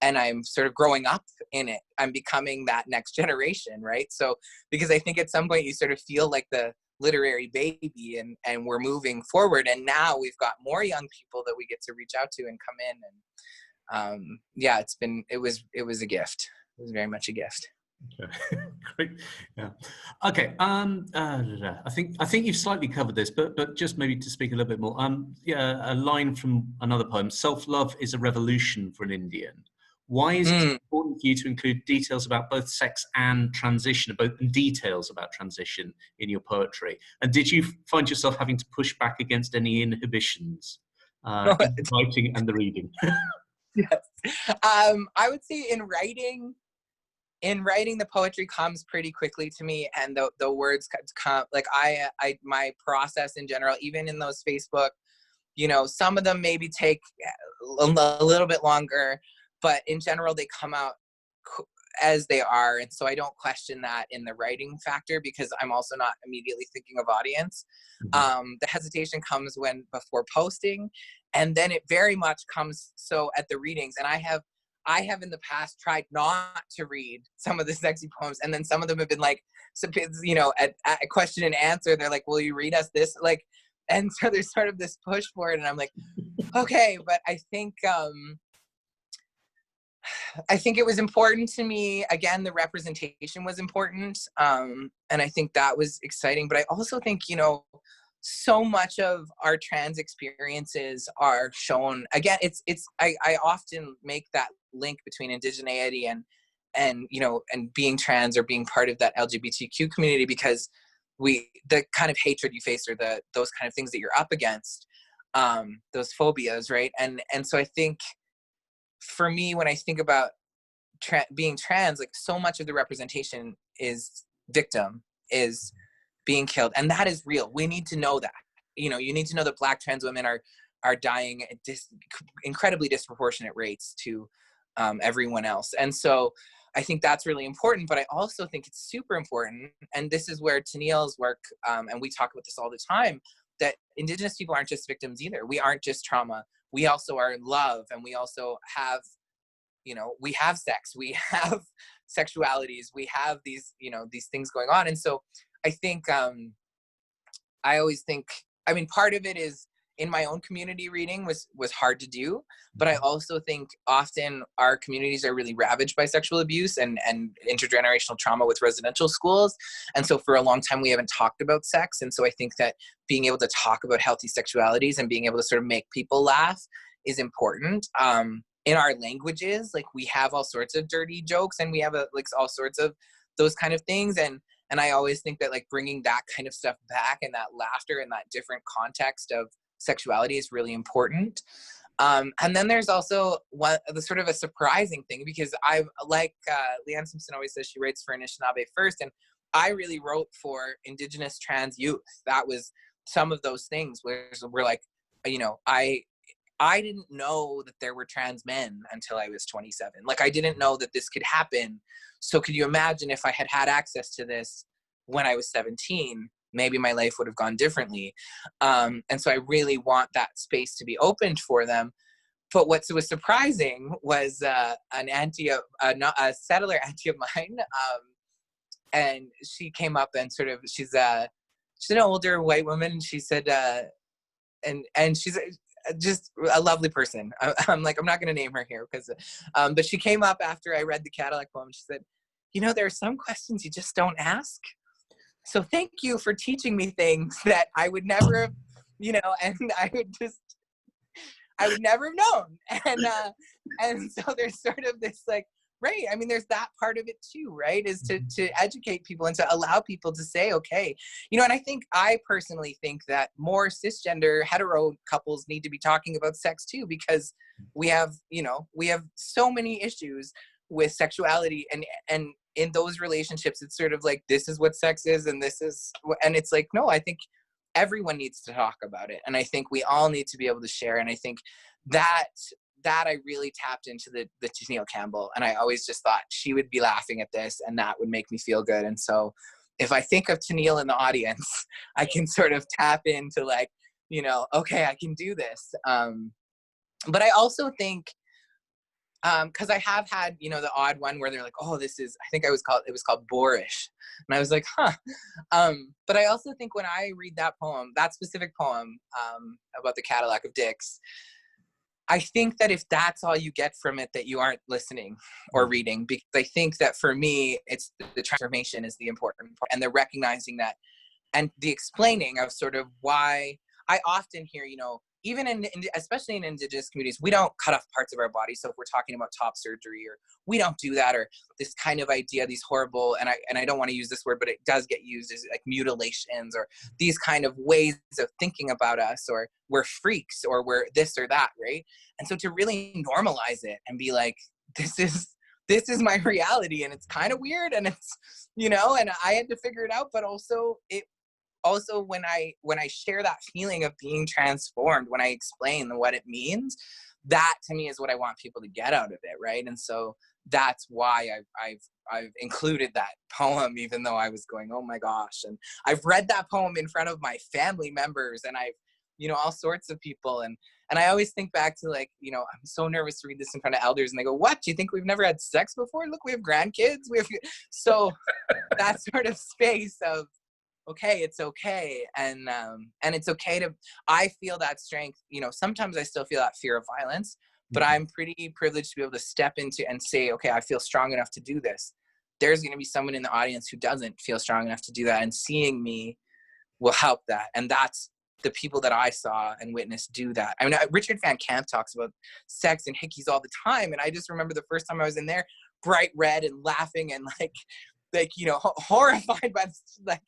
And I'm sort of growing up in it. I'm becoming that next generation, right? So, because I think at some point you sort of feel like the literary baby, and we're moving forward, and now we've got more young people that we get to reach out to and come in, and it was a gift. It was very much a gift. Okay. Great. Yeah. Okay. I think you've slightly covered this, but just maybe to speak a little bit more. A line from another poem: "Self-love is a revolution for an Indian." Why is it important for you to include details about both sex and transition, both details about transition in your poetry? And did you find yourself having to push back against any inhibitions in the writing and the reading? Yes. I would say in writing, the poetry comes pretty quickly to me, and the words come, like my process in general, even in those Facebook, you know, some of them maybe take a little bit longer, but in general, they come out as they are. And so I don't question that in the writing factor, because I'm also not immediately thinking of audience. Mm-hmm. The hesitation comes before posting, and then it very much comes so at the readings. And I have in the past tried not to read some of the sexy poems, and then some of them have been like, you know, at question and answer, they're like, will you read us this? Like, and so there's sort of this push for it, and I'm like, okay. But I think it was important to me. Again, the representation was important. And I think that was exciting. But I also think, you know, so much of our trans experiences are shown. Again, I often make that link between indigeneity and you know, and being trans or being part of that LGBTQ community, because the kind of hatred you face, or those kind of things that you're up against, those phobias, right? And so I think, for me, when I think about being trans, like, so much of the representation is victim, is being killed, and that is real. We need to know that. You know, you need to know that Black trans women are dying at incredibly disproportionate rates to everyone else. And so I think that's really important. But I also think it's super important, and this is where Tennille's work, and we talk about this all the time, that Indigenous people aren't just victims either. We aren't just trauma. We also are in love, and we also have, you know, we have sex, we have sexualities, we have these, you know, these things going on. And so I think, I always think, I mean, part of it is in my own community reading was hard to do. But I also think often our communities are really ravaged by sexual abuse and intergenerational trauma with residential schools. And so for a long time, we haven't talked about sex. And so I think that being able to talk about healthy sexualities and being able to sort of make people laugh is important. In our languages, like we have all sorts of dirty jokes and we have like all sorts of those kind of things. And I always think that like bringing that kind of stuff back and that laughter and that different context of sexuality is really important. And then there's also the sort of a surprising thing, because I like Leanne Simpson always says she writes for Anishinaabe first, and I really wrote for Indigenous trans youth. That was some of those things where we're like, you know, I didn't know that there were trans men until I was 27. Like I didn't know that this could happen. So could you imagine if I had had access to this when I was 17? Maybe my life would have gone differently. And so I really want that space to be opened for them. But what was surprising was a settler auntie of mine, and she came up and sort of she's an older white woman, and she said, and she's just a lovely person. I'm like, I'm not going to name her here because, but she came up after I read the Cadillac poem. She said, you know, there are some questions you just don't ask. So thank you for teaching me things that I would never have, you know, and I would never have known. And so there's sort of this like, right. I mean, there's that part of it too, right? Is to educate people and to allow people to say, okay, you know, and I personally think that more cisgender hetero couples need to be talking about sex too, because we have so many issues with sexuality, and in those relationships, it's sort of like, this is what sex is, and it's like, no, I think everyone needs to talk about it. And I think we all need to be able to share. And I think that I really tapped into the Tennille Campbell, and I always just thought she would be laughing at this and that would make me feel good. And so if I think of Tennille in the audience, I can sort of tap into like, you know, okay, I can do this. But I also think, because I have had, you know, the odd one where they're like, oh, this is, I think it was called boorish. And I was like, huh. But I also think when I read that poem, that specific poem about the Cadillac of Dicks, I think that if that's all you get from it, that you aren't listening or reading, because I think that for me, it's the transformation is the important part, and the recognizing that, and the explaining of sort of why I often hear, you know, even especially in Indigenous communities, we don't cut off parts of our body. So if we're talking about top surgery, or we don't do that, or this kind of idea, these horrible, and I don't want to use this word, but it does get used as like mutilations, or these kind of ways of thinking about us, or we're freaks, or we're this or that, right? And so to really normalize it and be like, this is my reality, and it's kind of weird, and it's, you know, and I had to figure it out, but also when I share that feeling of being transformed, when I explain what it means, that to me is what I want people to get out of it, right? And so that's why I've included that poem, even though I was going, oh my gosh. And I've read that poem in front of my family members, and I've, you know, all sorts of people, and I always think back to like, you know, I'm so nervous to read this in front of elders, and they go, what, do you think we've never had sex before? Look, we have grandkids. So that sort of space of, okay, it's okay. And it's okay to, I feel that strength, you know, sometimes I still feel that fear of violence, but I'm pretty privileged to be able to step into and say, okay, I feel strong enough to do this. There's going to be someone in the audience who doesn't feel strong enough to do that, and seeing me will help that. And that's the people that I saw and witnessed do that. I mean, Richard Van Camp talks about sex and hickeys all the time. And I just remember the first time I was in there, bright red and laughing and like, you know, horrified by this, like,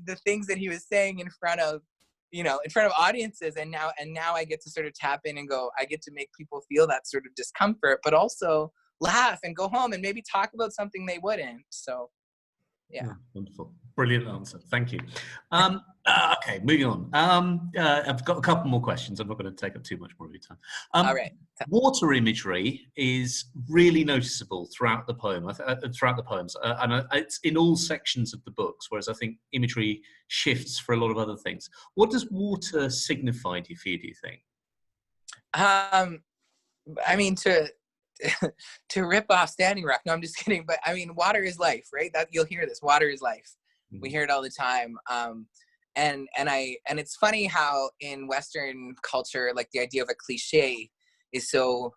the things that he was saying in front of audiences. And now I get to sort of tap in and go, I get to make people feel that sort of discomfort, but also laugh and go home and maybe talk about something they wouldn't. So, yeah. Wonderful. Brilliant answer. Thank you. Okay, moving on. I've got a couple more questions. I'm not going to take up too much more of your time. All right. Water imagery is really noticeable throughout the poem, throughout the poems, and it's in all sections of the books, whereas I think imagery shifts for a lot of other things. What does water signify to you, do you think? I mean, to rip off Standing Rock. No, I'm just kidding. But I mean, water is life, right? That you'll hear this. Water is life. We hear it all the time. And it's funny how in Western culture, like the idea of a cliche is so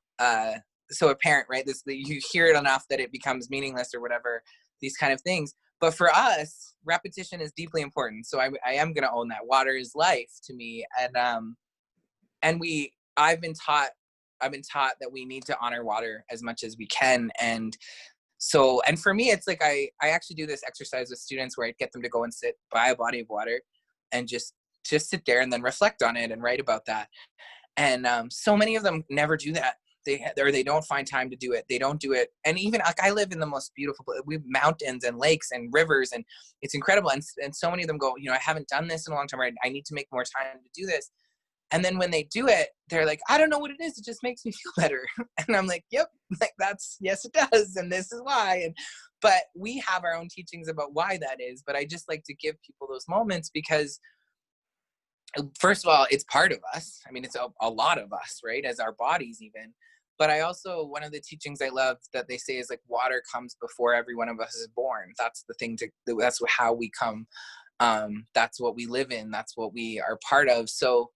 apparent, right? You hear it enough that it becomes meaningless or whatever, these kind of things. But for us, repetition is deeply important. So I am going to own that. Water is life to me. And I've been taught that we need to honor water as much as we can. And for me, it's like, I actually do this exercise with students where I get them to go and sit by a body of water and just sit there and then reflect on it and write about that. And so many of them never do that. They don't find time to do it. They don't do it. And even like, I live in the most beautiful, we have mountains and lakes and rivers, and it's incredible. And so many of them go, I haven't done this in a long time. I need to make more time to do this. And then when they do it, they're like, I don't know what it is. It just makes me feel better. And I'm like, yep, like yes, it does. And this is why. But we have our own teachings about why that is. But I just like to give people those moments because, first of all, it's part of us. I mean, it's a lot of us, right? As our bodies even. But I also, one of the teachings I love that they say is like, water comes before every one of us is born. That's the thing that's how we come. That's what we live in. That's what we are part of. So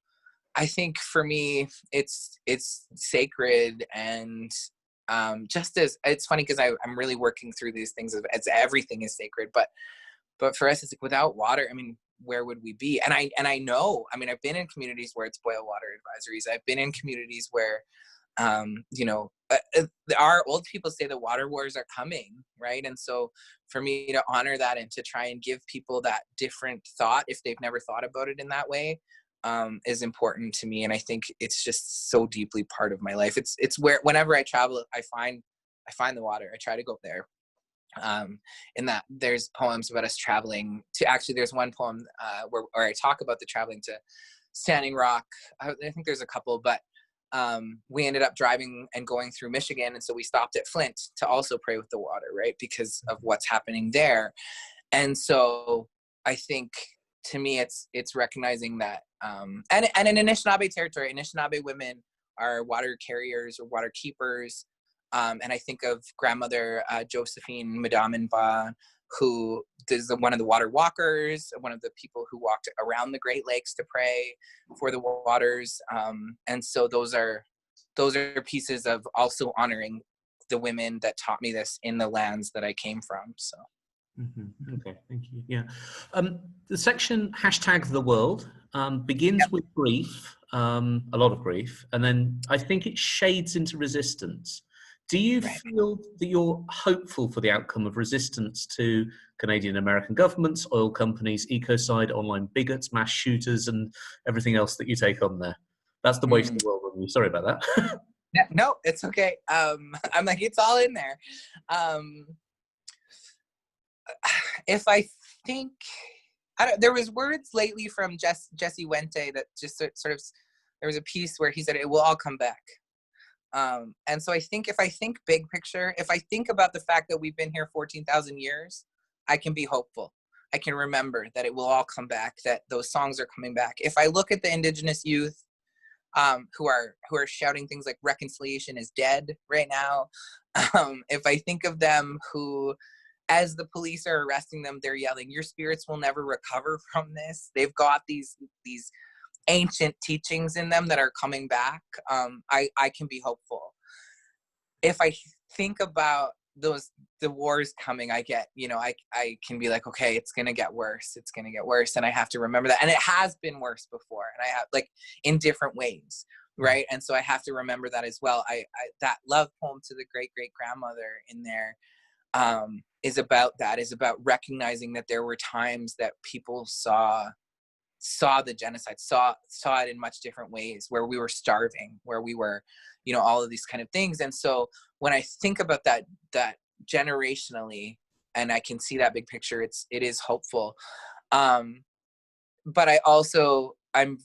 I think for me, it's sacred. And just as it's funny because I'm really working through these things as everything is sacred. But for us, it's like, without water, I mean, where would we be? And I know, I mean, I've been in communities where it's boil water advisories. I've been in communities where, our old people say the water wars are coming, right? And so for me to honor that and to try and give people that different thought, if they've never thought about it in that way, is important to me. And I think it's just so deeply part of my life. It's where, whenever I travel, I find the water. I try to go there. In that there's poems about us traveling to, actually there's one poem where I talk about the traveling to Standing Rock. I think there's a couple, but we ended up driving and going through Michigan, and so we stopped at Flint to also pray with the water, right, because of what's happening there. And so I think, to me, it's recognizing that and in Anishinaabe territory, Anishinaabe women are water carriers or water keepers. And I think of grandmother Josephine Madaminba, who is one of the water walkers, one of the people who walked around the Great Lakes to pray for the waters. And so those are pieces of also honoring the women that taught me this in the lands that I came from. So. Mm-hmm. Okay, thank you. Yeah. The section #TheWorld begins with grief, a lot of grief, and then I think it shades into resistance. Do you feel that you're hopeful for the outcome of resistance to Canadian American governments, oil companies, ecocide, online bigots, mass shooters, and everything else that you take on there? That's the way to the world review. Sorry about that. Yeah, no, it's okay. I'm like, it's all in there. If I think, there was words lately from Jesse Wente that just sort of, there was a piece where he said, it will all come back. And so I think if I think big picture, if I think about the fact that we've been here 14,000 years, I can be hopeful. I can remember that it will all come back, that those songs are coming back. If I look at the Indigenous youth who are shouting things like reconciliation is dead right now, if I think of them who, as the police are arresting them, they're yelling, your spirits will never recover from this. They've got these ancient teachings in them that are coming back. I can be hopeful. If I think about the wars coming, I get, I can be like, okay, it's going to get worse. It's going to get worse. And I have to remember that. And it has been worse before. And I have, like, in different ways. Right. And so I have to remember that as well. That love poem to the great grandmother in there is about recognizing that there were times that people saw the genocide, saw it in much different ways, where we were starving, where we were, all of these kind of things. And so when I think about that generationally, and I can see that big picture, it is hopeful. But I also, I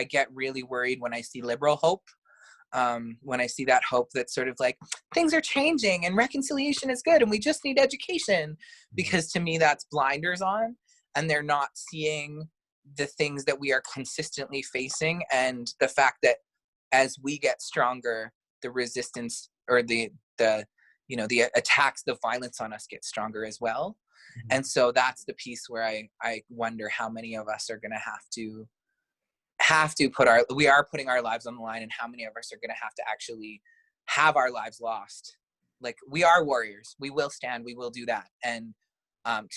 get really worried when I see liberal hope. When I see that hope that's sort of like, things are changing and reconciliation is good and we just need education, because to me that's blinders on, and they're not seeing the things that we are consistently facing, and the fact that as we get stronger, the resistance or the the attacks, the violence on us gets stronger as well. Mm-hmm. And so that's the piece where I wonder how many of us are going to have to we are putting our lives on the line, and how many of us are going to have to actually have our lives lost. Like, we are warriors. We will stand. We will do that. And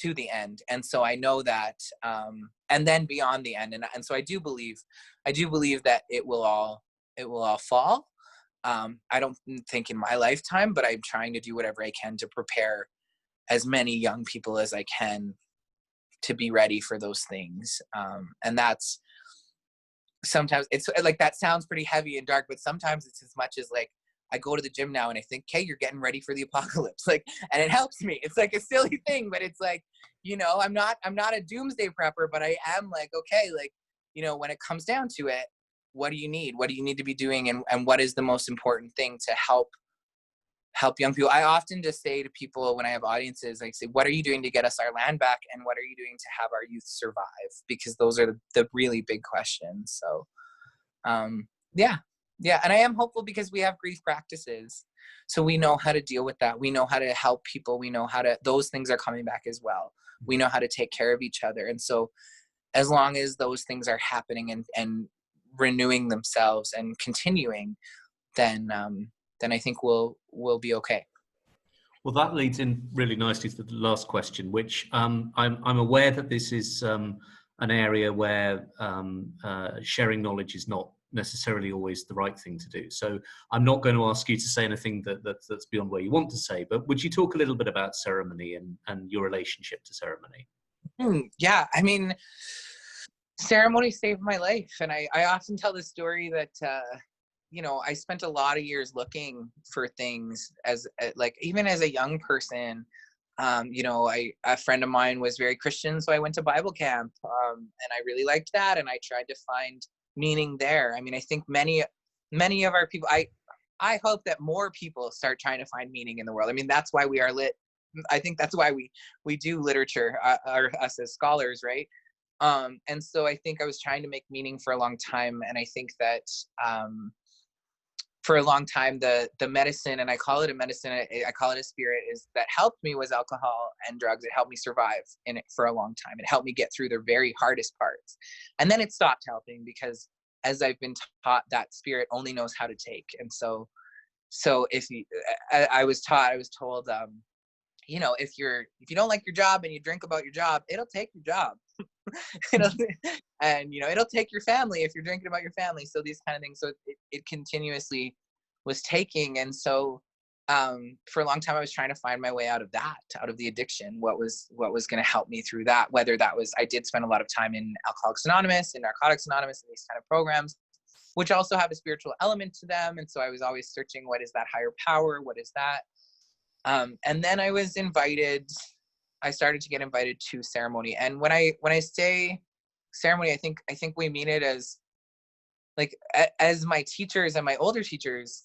to the end. And so I know that, and then beyond the end. And so I do believe that it will all fall. I don't think in my lifetime, but I'm trying to do whatever I can to prepare as many young people as I can to be ready for those things. And that's, sometimes it's like, that sounds pretty heavy and dark, but sometimes it's as much as like, I go to the gym now and I think, okay, you're getting ready for the apocalypse. Like, and it helps me. It's like a silly thing, but it's like, I'm not a doomsday prepper, but I am like, okay, like, when it comes down to it, what do you need? What do you need to be doing? And what is the most important thing to help young people? I often just say to people when I have audiences, I say, what are you doing to get us our land back? And what are you doing to have our youth survive? Because those are the really big questions. So, yeah. And I am hopeful because we have grief practices. So we know how to deal with that. We know how to help people. We know how to, those things are coming back as well. We know how to take care of each other. And so as long as those things are happening and renewing themselves and continuing, then I think we'll be okay. Well, that leads in really nicely to the last question, which I'm aware that this is an area where sharing knowledge is not necessarily always the right thing to do. So I'm not going to ask you to say anything that's beyond where you want to say, but would you talk a little bit about ceremony and your relationship to ceremony? Yeah, I mean, ceremony saved my life. And I often tell the story that, I spent a lot of years looking for things as like, even as a young person. A friend of mine was very Christian, so I went to Bible camp, and I really liked that, and I tried to find meaning there. I mean, I think many of our people, I hope that more people start trying to find meaning in the world. I mean, that's why we are lit. I think that's why we do literature, or us as scholars, right? And so I think I was trying to make meaning for a long time, and I think that for a long time, the medicine, and I call it a medicine, I call it a spirit, is that helped me was alcohol and drugs. It helped me survive in it for a long time. It helped me get through the very hardest parts. And then it stopped helping because, as I've been taught, that spirit only knows how to take. And so I was told, if you don't like your job and you drink about your job, it'll take your job. It'll take your family if you're drinking about your family. So these kind of things. So it continuously was taking. And so for a long time, I was trying to find my way out of the addiction. What was going to help me through that? Whether that was, I did spend a lot of time in Alcoholics Anonymous and Narcotics Anonymous and these kind of programs, which also have a spiritual element to them. And so I was always searching, what is that higher power? What is that? And then I started to get invited to ceremony. And when I say ceremony, I think we mean it as like, as my teachers and my older teachers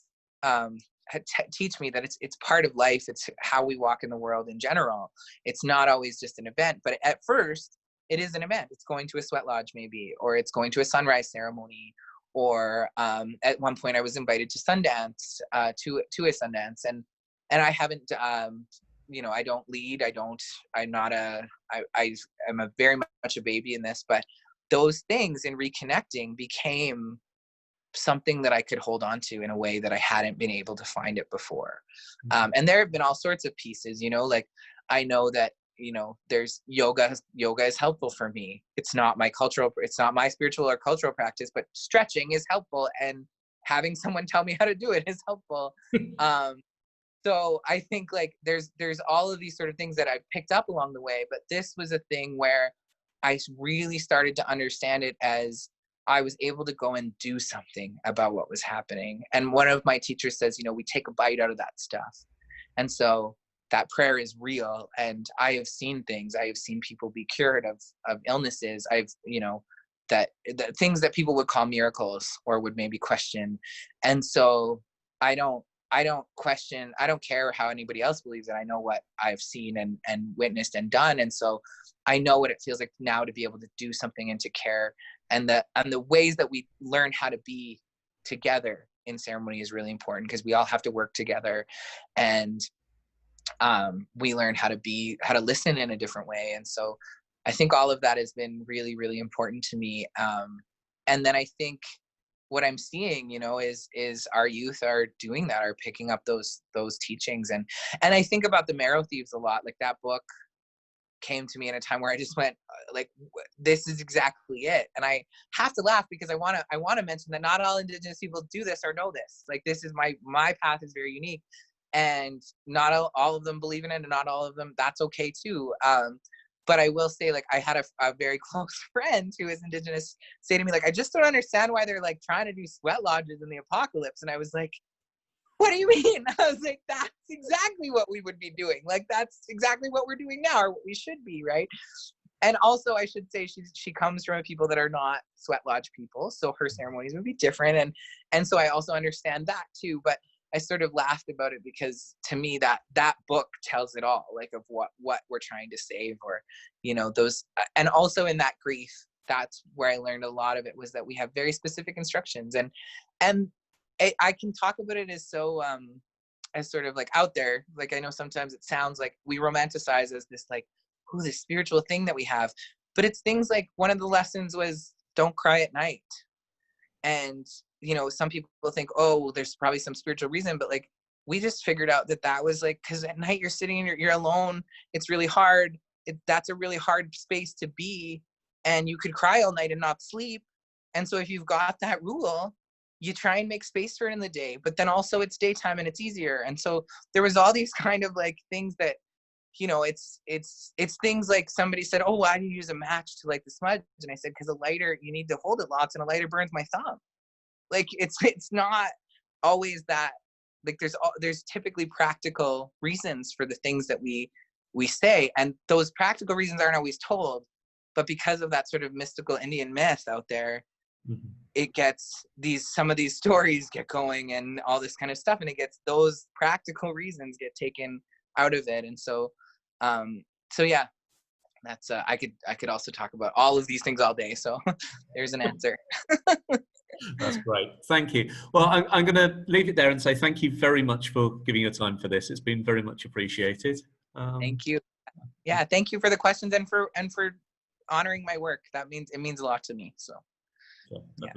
teach me, that it's part of life. It's how we walk in the world in general. It's not always just an event, but at first it is an event. It's going to a sweat lodge maybe, or it's going to a sunrise ceremony, or at one point I was invited to Sundance, to a Sundance, and I haven't, I don't lead. I'm a very much a baby in this, but those things in reconnecting became something that I could hold on to in a way that I hadn't been able to find it before. And there have been all sorts of pieces, like, I know that, there's yoga is helpful for me. It's not my spiritual or cultural practice, but stretching is helpful. And having someone tell me how to do it is helpful. So I think like there's all of these sort of things that I picked up along the way, but this was a thing where I really started to understand it as I was able to go and do something about what was happening. And one of my teachers says, we take a bite out of that stuff. And so that prayer is real. And I have seen things. I have seen people be cured of illnesses. That the things that people would call miracles or would maybe question. And so I don't question, I don't care how anybody else believes it. I know what I've seen and witnessed and done. And so I know what it feels like now to be able to do something and to care. And the ways that we learn how to be together in ceremony is really important, because we all have to work together. And we learn how to listen in a different way. And so I think all of that has been really, really important to me. And then I think what I'm seeing, is our youth are doing that, are picking up those teachings. And I think about the Marrow Thieves a lot. Like, that book came to me in a time where I just went, like, this is exactly it. And I have to laugh because I want to mention that not all Indigenous people do this or know this. Like, this is my path is very unique, and not all of them believe in it, and not all of them, that's okay too. But I will say, like, I had a very close friend who is Indigenous say to me, like, I just don't understand why they're, like, trying to do sweat lodges in the apocalypse. And I was like, what do you mean? I was like, that's exactly what we would be doing. Like, that's exactly what we're doing now, or what we should be, right? And also, I should say, she comes from a people that are not sweat lodge people, so her ceremonies would be different. And so I also understand that too. But I sort of laughed about it because, to me, that book tells it all, like, of what we're trying to save, or, those. And also in that grief, that's where I learned a lot of it, was that we have very specific instructions. And I can talk about it as so as sort of like out there. Like, I know sometimes it sounds like we romanticize as this, like, oh, this spiritual thing that we have, but it's things like, one of the lessons was, don't cry at night. And some people think, oh, well, there's probably some spiritual reason, but, like, we just figured out that was, like, because at night you're sitting and you're alone, it's really hard. That's a really hard space to be, and you could cry all night and not sleep. And so if you've got that rule, you try and make space for it in the day, but then also it's daytime and it's easier. And so there was all these kind of, like, things that, it's things like, somebody said, oh, why do you use a match to light the smudge? And I said, because a lighter, you need to hold it lots, and a lighter burns my thumb. Like, it's not always that, like, there's typically practical reasons for the things that we say, and those practical reasons aren't always told. But because of that sort of mystical Indian myth out there, Mm-hmm. it gets some of these stories get going and all this kind of stuff, and it gets those practical reasons get taken out of it. And so yeah, that's I could also talk about all of these things all day, so there's an answer. That's great. Thank you. Well, I'm going to leave it there and say thank you very much for giving your time for this. It's been very much appreciated. Thank you. Yeah, thank you for the questions, and for honoring my work. It means a lot to me. So yeah.